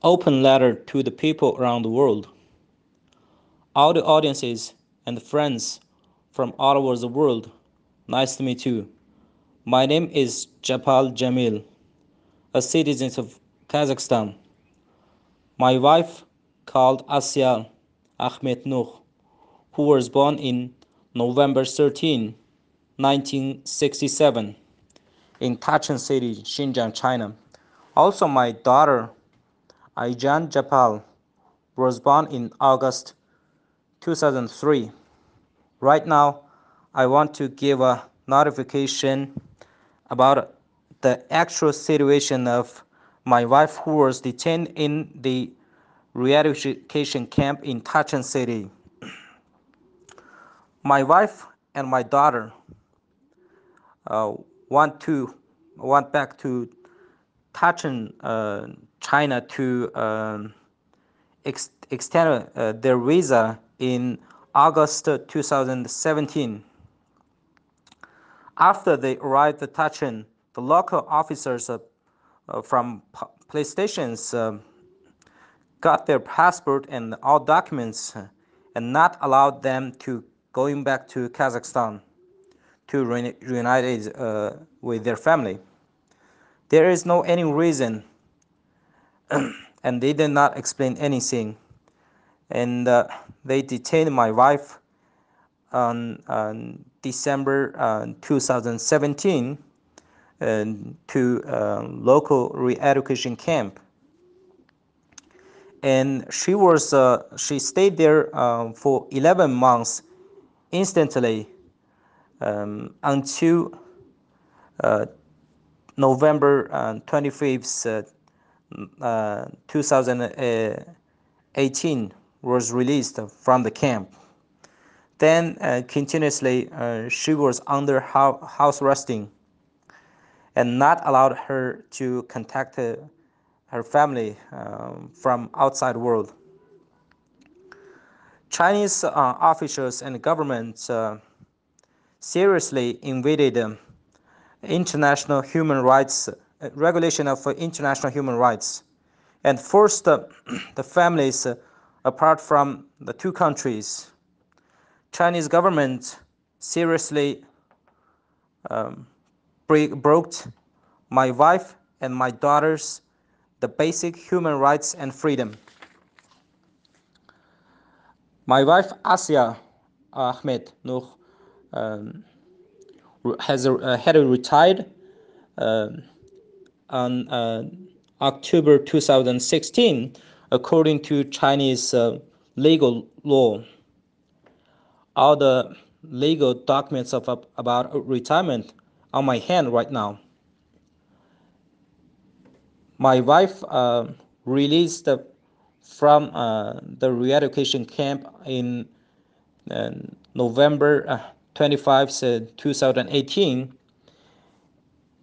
Open letter to the people around the world, all the audiences and friends from all over the world. Nice to meet you. My name is Japal Jamil, a citizen of Kazakhstan. My wife, called Asya Ahmed Nuh, who was born in November 13, 1967, in Tachin City, Xinjiang, China. Also, my daughter, Aijan Japal, was born in August 2003. Right now, I want to give a notification about the actual situation of my wife who was detained in the re-education camp in Tachin City. My wife and my daughter uh, want to went back to Tachin, China to extend their visa in August 2017. After they arrived at Tachin, the local officers from police stations got their passport and all documents and not allowed them to going back to Kazakhstan to reunite with their family. There is no any reason, and they did not explain anything. And they detained my wife on December 2017 to local re-education camp, and she stayed there for 11 months instantly until uh, November 25th, 2018 was released from the camp. Then continuously she was under house arresting and not allowed her to contact her family from outside world. Chinese officials and governments seriously invaded international human rights regulation of international human rights and forced the families apart from the two countries. Chinese government seriously broke my wife and my daughters the basic human rights and freedom. My wife Asya Ahmed Nuh had retired on October 2016 according to Chinese legal law. All the legal documents about retirement on my hand right now. My wife released from the re-education camp in uh, November 25, 2018,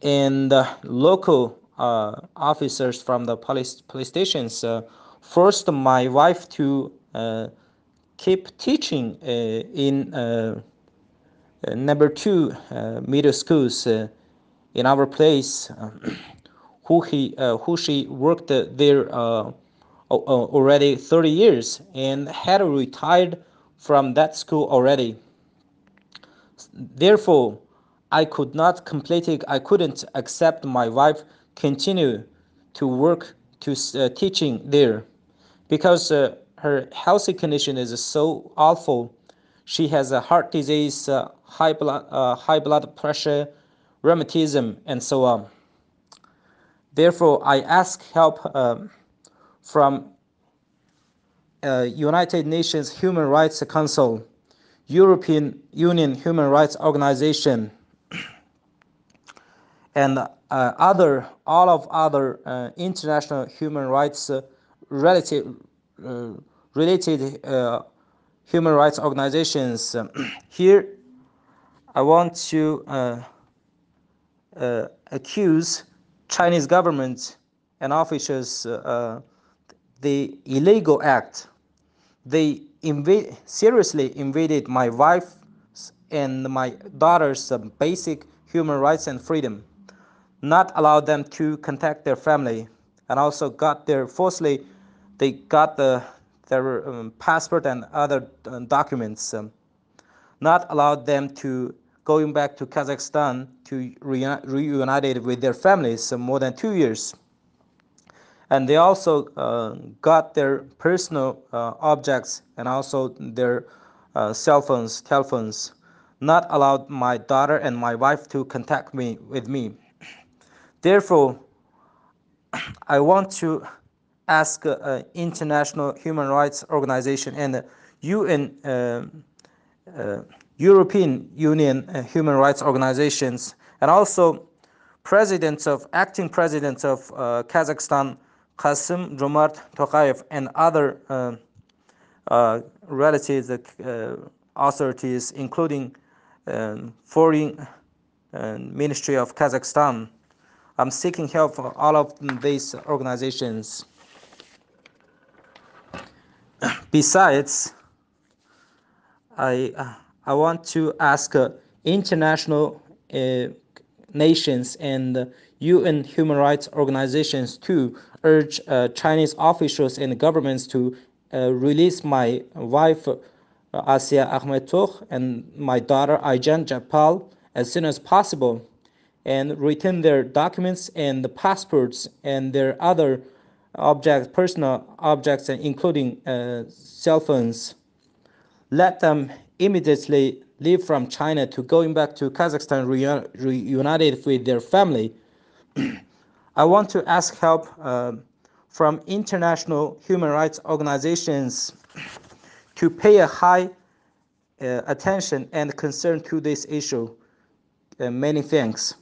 and local officers from the police stations forced my wife to keep teaching in number two middle schools in our place, who she worked there already 30 years and had retired from that school already. Therefore, I couldn't accept my wife continue to work to teaching there because her healthy condition is so awful. She has a heart disease, high blood pressure, rheumatism, and so on. Therefore, I ask help from United Nations Human Rights Council, European Union Human Rights Organization, and all of other international human rights relative, uh, related human rights organizations. Here, I want to accuse Chinese government and officials the illegal act. They seriously invaded my wife and my daughter's basic human rights and freedom, not allow them to contact their family, and also got their firstly they got their passport and other documents, not allowed them to going back to Kazakhstan to reunited with their families more than 2 years. And they also got their personal objects and also their cell phones, telephones, not allowed my daughter and my wife to contact me with me. Therefore, I want to ask international human rights organization and UN, European Union human rights organizations, and also acting presidents of Kazakhstan, Kasım Jomart Tokayev, and other relatives, authorities, including foreign ministry of Kazakhstan. I'm seeking help for all of these organizations. Besides, I want to ask international nations and UN human rights organizations to urge Chinese officials and governments to release my wife Asya Akhmetov and my daughter Ayjan Japal as soon as possible, and return their documents and the passports and their other objects, personal objects, including cell phones. Let them immediately leave from China to going back to Kazakhstan reunited with their family. I want to ask help from international human rights organizations to pay a high attention and concern to this issue. Many thanks.